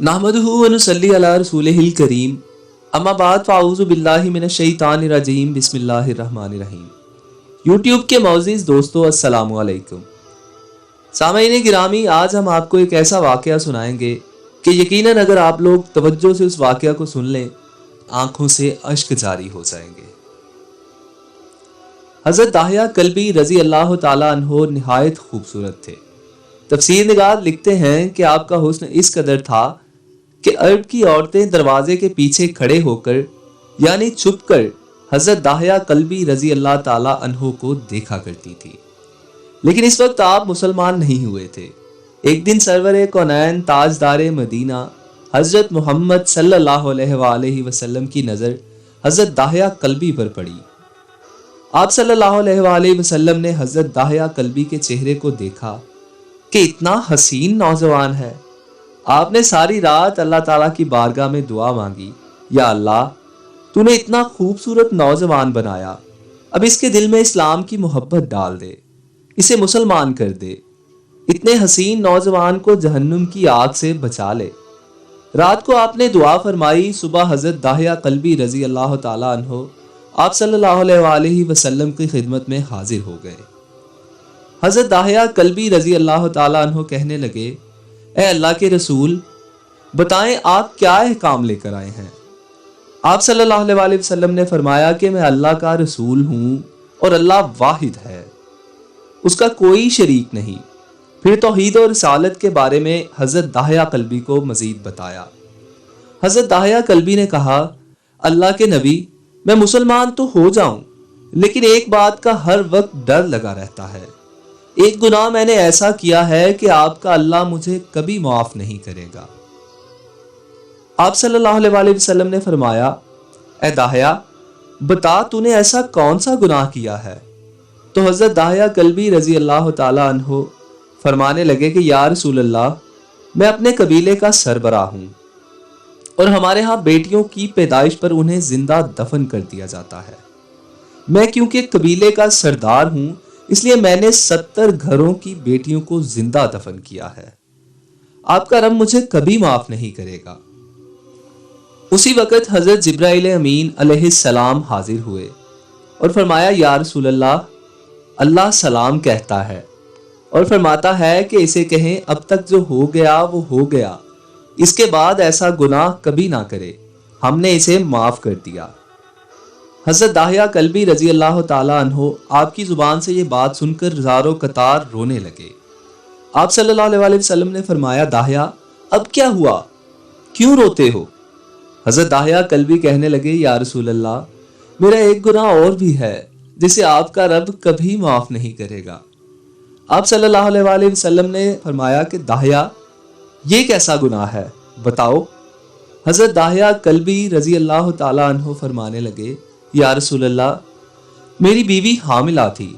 नहमदुहु व नुसल्ली अला रसूलिहिल करीम अम्मा बाद फ़ाऊज़ु बिल्लाहि मिनश शैतानिर रजीम बिस्मिल्लाहिर रहमानिर रहीम। यूट्यूब के मौज़ीज़ दोस्तों अस्सलामु अलैकुम। सामईन गिरामी, आज हम आपको एक ऐसा वाक़या सुनाएंगे कि यकीनन अगर आप लोग तवज्जो से उस वाक़या को सुन लें, आंखों से अश्क जारी हो जाएंगे। हज़रत दाहिया कल्बी रज़ी अल्लाह ताला अन्हो निहायत खूबसूरत थे। तफसीर निगार लिखते हैं कि आपका हुस्न इस कदर था कि अरब की औरतें दरवाजे के पीछे खड़े होकर यानी छुपकर हजरत दाहिया कल्बी रजी अल्लाह ताला अन्हो को देखा करती थी। लेकिन इस वक्त आप मुसलमान नहीं हुए थे। एक दिन सरवर कौनैन ताजदार मदीना हजरत मोहम्मद सल्लल्लाहु अलैहि वसल्लम की नज़र हजरत दाहिया कल्बी पर पड़ी। आप सल्लल्लाहु अलैहि वसल्लम ने हजरत दाहिया कल्बी के चेहरे को देखा कि इतना हसीन नौजवान है। आपने सारी रात अल्लाह ताला की बारगाह में दुआ मांगी, या अल्लाह, तूने इतना खूबसूरत नौजवान बनाया, अब इसके दिल में इस्लाम की मोहब्बत डाल दे, इसे मुसलमान कर दे, इतने हसीन नौजवान को जहन्नुम की आग से बचा ले। रात को आपने दुआ फरमाई। सुबह हजरत दाहिया कल्बी रजी अल्लाह ताला अन्हो आप सल्लल्लाहु अलैहि वसल्लम की खिदमत में हाजिर हो गए। हजरत दाहिया कल्बी रजी अल्लाह ताला अन्हो कहने लगे, ए अल्लाह के रसूल, बताएं आप क्या अहकाम लेकर आए हैं। आप सल्लल्लाहु अलैहि वसल्लम ने फरमाया कि मैं अल्लाह का रसूल हूं और अल्लाह वाहिद है, उसका कोई शरीक नहीं। फिर तौहीद और रिसालत के बारे में हजरत दाहिया कल्बी को मजीद बताया। हजरत दाहिया कल्बी ने कहा, अल्लाह के नबी, मैं मुसलमान तो हो जाऊं, लेकिन एक बात का हर वक्त डर लगा रहता है। एक गुनाह मैंने ऐसा किया है कि आपका अल्लाह मुझे कभी माफ नहीं करेगा। आप सल्लल्लाहु अलैहि वसल्लम ने फरमाया, ए दाहिया, बता तूने ऐसा कौन सा गुनाह किया है। तो हजरत दाहिया कल्बी रजी अल्लाह ताला अन्हो फरमाने लगे कि या रसूल अल्लाह, मैं अपने कबीले का सरबराह हूं और हमारे यहाँ बेटियों की पैदाइश पर उन्हें जिंदा दफन कर दिया जाता है। मैं क्योंकि कबीले का सरदार हूं, इसलिए मैंने 70 घरों की बेटियों को जिंदा दफन किया है। आपका रब मुझे कभी माफ नहीं करेगा। उसी वक्त हजरत जिब्राइल अमीन अलैहिस्सलाम हाजिर हुए और फरमाया, या रसूल अल्लाह, अल्लाह सलाम कहता है और फरमाता है कि इसे कहें, अब तक जो हो गया वो हो गया, इसके बाद ऐसा गुनाह कभी ना करे, हमने इसे माफ कर दिया। हजरत दाहिया कल्बी रजी अल्लाह ताला अन्हो आपकी जुबान से ये बात सुनकर ज़ारो कतार रोने लगे। आप सल्लल्लाहु अलैहि वसल्लम ने फरमाया, दाहिया, अब क्या हुआ, क्यों रोते हो। हजरत दाहिया कल्बी कहने लगे, या रसूल अल्लाह, मेरा एक गुनाह और भी है जिसे आपका रब कभी माफ नहीं करेगा। आप सल्लल्लाहु अलैहि वसल्लम ने फरमाया कि दाहिया, ये कैसा गुनाह है, बताओ। हजरत दाहिया कल्बी रजी अल्लाह ताला अन्हो फरमाने लगे, या रसूल अल्लाह, मेरी बीवी हामिला थी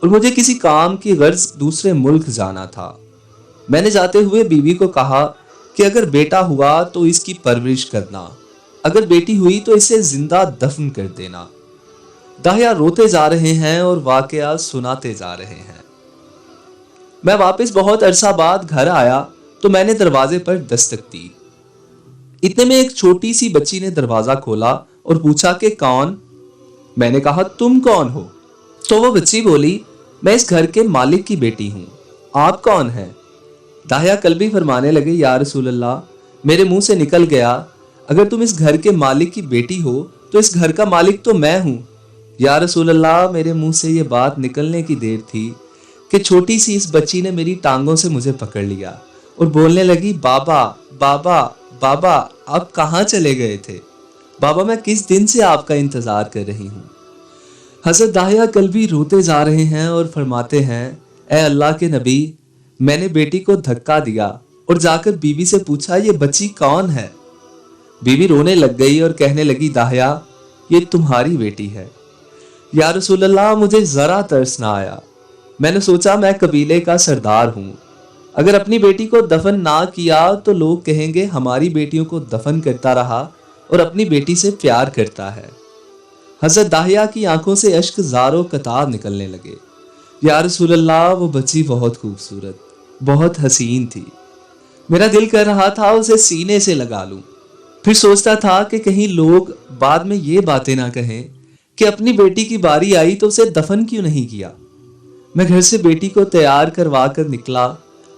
और मुझे किसी काम की गर्ज दूसरे मुल्क जाना था। मैंने जाते हुए बीवी को कहा कि अगर बेटा हुआ तो इसकी परवरिश करना, अगर बेटी हुई तो इसे जिंदा दफन कर देना। दाहिया रोते जा रहे हैं और वाकया सुनाते जा रहे हैं। मैं वापस बहुत अरसा बाद घर आया तो मैंने दरवाजे पर दस्तक दी। इतने में एक छोटी सी बच्ची ने दरवाजा खोला और पूछा कि कौन। मैंने कहा, तुम कौन हो। तो वो बच्ची बोली, मैं इस घर के मालिक की बेटी हूं, आप कौन हैं। दाहिया कल्बी फरमाने लगे, या रसूल अल्लाह, मेरे मुंह से निकल गया, अगर तुम इस घर के मालिक की बेटी हो तो इस घर का मालिक तो मैं हूं। या रसूल अल्लाह, मेरे मुंह से ये बात निकलने की देर थी कि छोटी सी इस बच्ची ने मेरी टांगों से मुझे पकड़ लिया और बोलने लगी, बाबा बाबा बाबा, आप कहाँ चले गए थे। बाबा, मैं किस दिन से आपका इंतजार कर रही हूँ। हजरत दाहिया कल्बी रोते जा रहे हैं और फरमाते हैं, ए अल्लाह के नबी, मैंने बेटी को धक्का दिया और जाकर बीवी से पूछा, ये बच्ची कौन है। बीवी रोने लग गई और कहने लगी, दाहिया, ये तुम्हारी बेटी है। या रसूल अल्लाह, मुझे जरा तरस ना आया। मैंने सोचा मैं कबीले का सरदार हूँ, अगर अपनी बेटी को दफन ना किया तो लोग कहेंगे हमारी बेटियों को दफन करता रहा और अपनी बेटी से प्यार करता है। हजरत दाहिया की आंखों से अश्क ज़ारो कतार निकलने लगे। या रसूल अल्लाह, वो बच्ची बहुत खूबसूरत, बहुत हसीन थी। मेरा दिल कर रहा था उसे सीने से लगा लूं। फिर सोचता था कि कहीं लोग बाद में ये बातें ना कहें कि अपनी बेटी की बारी आई तो उसे दफन क्यों नहीं किया। मैं घर से बेटी को तैयार करवा कर निकला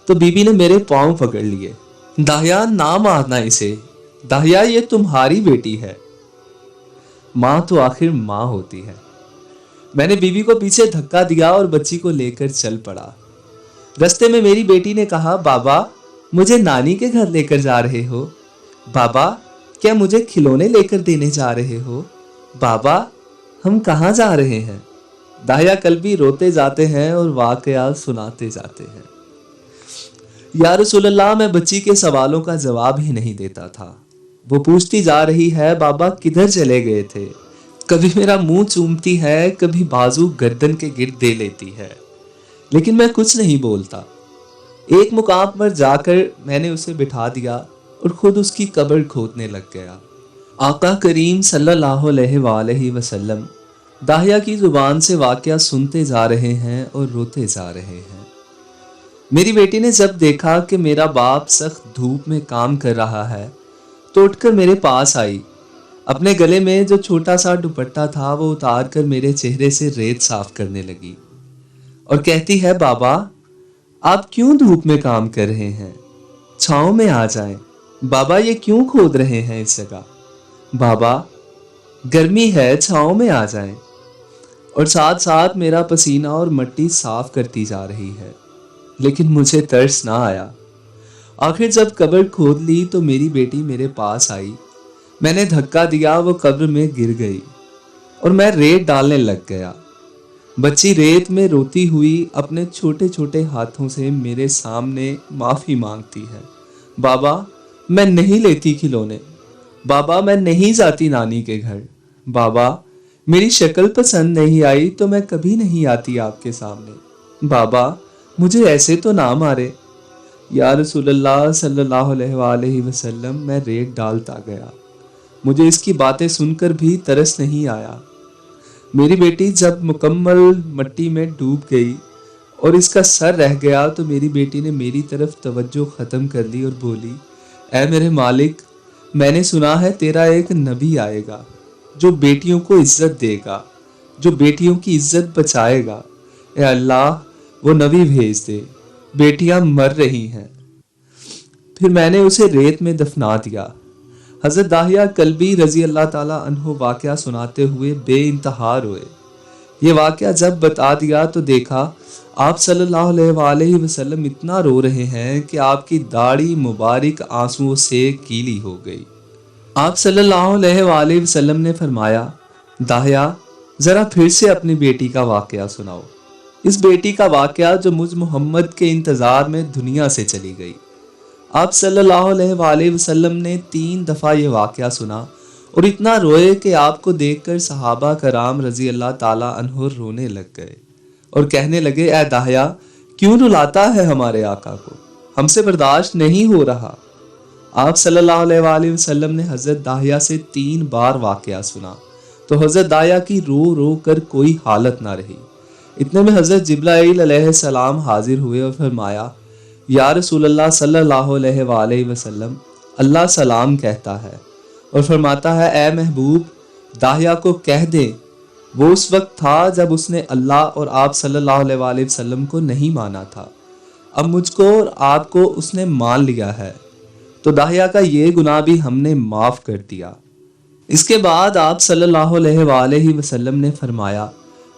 तो बीबी ने मेरे पांव पकड़ लिए। दाहिया, ना मारना इसे, दाहिया ये तुम्हारी बेटी है। माँ तो आखिर माँ होती है। मैंने बीबी को पीछे धक्का दिया और बच्ची को लेकर चल पड़ा। रास्ते में मेरी बेटी ने कहा, बाबा मुझे नानी के घर लेकर जा रहे हो? बाबा क्या मुझे खिलौने लेकर देने जा रहे हो? बाबा हम कहाँ जा रहे हैं? दाहिया कल्बी रोते जाते हैं और वाकया सुनाते जाते हैं। या रसूलल्लाह, मैं बच्ची के सवालों का जवाब ही नहीं देता था। वो पूछती जा रही है, बाबा किधर चले गए थे? कभी मेरा मुंह चूमती है, कभी बाजू गर्दन के गिर्द दे लेती है, लेकिन मैं कुछ नहीं बोलता। एक मुकाम पर जाकर मैंने उसे बिठा दिया और खुद उसकी कब्र खोदने लग गया। आका करीम सल्लल्लाहु अलैहि वसल्लम दाहिया की जुबान से वाकया सुनते जा रहे हैं और रोते जा रहे हैं। मेरी बेटी ने जब देखा कि मेरा बाप सख्त धूप में काम कर रहा है तो उठकर मेरे पास आई। अपने गले में जो छोटा सा दुपट्टा था वो उतार कर मेरे चेहरे से रेत साफ करने लगी और कहती है, बाबा आप क्यों धूप में काम कर रहे हैं? छांव में आ जाएं। बाबा ये क्यों खोद रहे हैं इस जगह? बाबा गर्मी है, छांव में आ जाएं। और साथ साथ मेरा पसीना और मिट्टी साफ करती जा रही है, लेकिन मुझे तरस ना आया। आखिर जब कब्र खोद ली तो मेरी बेटी मेरे पास आई। मैंने धक्का दिया, वो कब्र में गिर गई और मैं रेत डालने लग गया। बच्ची रेत में रोती हुई अपने छोटे छोटे हाथों से मेरे सामने माफी मांगती है। बाबा मैं नहीं लेती खिलौने। बाबा मैं नहीं जाती नानी के घर। बाबा मेरी शक्ल पसंद नहीं आई तो मैं कभी नहीं आती आपके सामने। बाबा मुझे ऐसे तो ना मारे। या रसूलल्लाह सल्लल्लाहु अलैहि वसल्लम, मैं रेत डालता गया। मुझे इसकी बातें सुनकर भी तरस नहीं आया। मेरी बेटी जब मुकम्मल मिट्टी में डूब गई और इसका सर रह गया तो मेरी बेटी ने मेरी तरफ तवज्जो ख़त्म कर ली और बोली, ऐ मेरे मालिक, मैंने सुना है तेरा एक नबी आएगा जो बेटियों को इज्जत देगा, जो बेटियों की इज्जत बचाएगा। ए अल्लाह वो नबी भेज दे, बेटियां मर रही हैं। फिर मैंने उसे रेत में दफना दिया। हजरत दाहिया कल्बी रजी अल्लाह ताला अन्हु वाकया सुनाते हुए बेइंतहा रोए। ये वाकया जब बता दिया तो देखा आप सल्लल्लाहु अलैहि वसल्लम इतना रो रहे हैं कि आपकी दाढ़ी मुबारक आंसुओं से गीली हो गई। आप सल्लल्लाहु अलैहि वसल्लम ने फरमाया, दाहिया जरा फिर से अपनी बेटी का वाकया सुनाओ, इस बेटी का वाकया जो मुझ मोहम्मद के इंतजार में दुनिया से चली गई। आप सल्लल्लाहु अलैहि वसल्लम ने 3 दफा ये वाकया सुना और इतना रोए कि आपको देखकर सहाबा कराम रजी अल्लाह ताला अन्हु रोने लग गए और कहने लगे, ऐ दाहिया क्यों रुलाता है हमारे आका को, हमसे बर्दाश्त नहीं हो रहा। आप सल्लल्लाहु अलैहि वसल्लम ने हजरत दाहिया से 3 बार वाकया सुना तो हजरत दाहिया की रो रो कर कोई हालत ना रही। इतने में हजरत जिब्राइल अलैहिस्सलाम हाजिर हुए और फरमाया, या रसूलल्लाह सल्लल्लाहु अलैहि वसल्लम, अल्लाह सलाम कहता है और फरमाता है, ए महबूब दाहिया को कह दे वो उस वक्त था जब उसने अल्लाह और आप सल्लल्लाहु अलैहि वसल्लम को नहीं माना था। अब मुझको और आपको उसने मान लिया है तो दाहिया का ये गुनाह भी हमने माफ कर दिया। इसके बाद आप सल्लल्लाहु अलैहि वसल्लम ने फरमाया,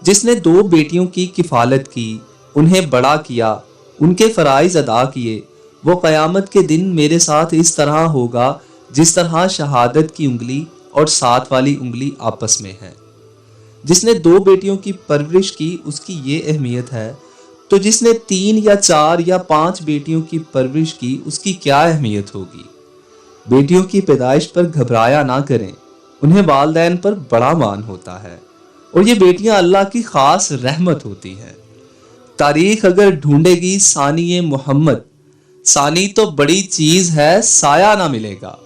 जिसने 2 बेटियों की किफालत की, उन्हें बड़ा किया, उनके फराइज अदा किए, वो क़यामत के दिन मेरे साथ इस तरह होगा जिस तरह शहादत की उंगली और साथ वाली उंगली आपस में है। जिसने 2 बेटियों की परवरिश की उसकी ये अहमियत है, तो जिसने 3 या 4 या 5 बेटियों की परवरिश की उसकी क्या अहमियत होगी। बेटियों की पैदाइश पर घबराया ना करें, उन्हें वालिदैन पर बड़ा मान होता है और ये बेटियां अल्लाह की खास रहमत होती हैं। तारीख अगर ढूंढेगी सानी मोहम्मद, सानी तो बड़ी चीज है, साया ना मिलेगा।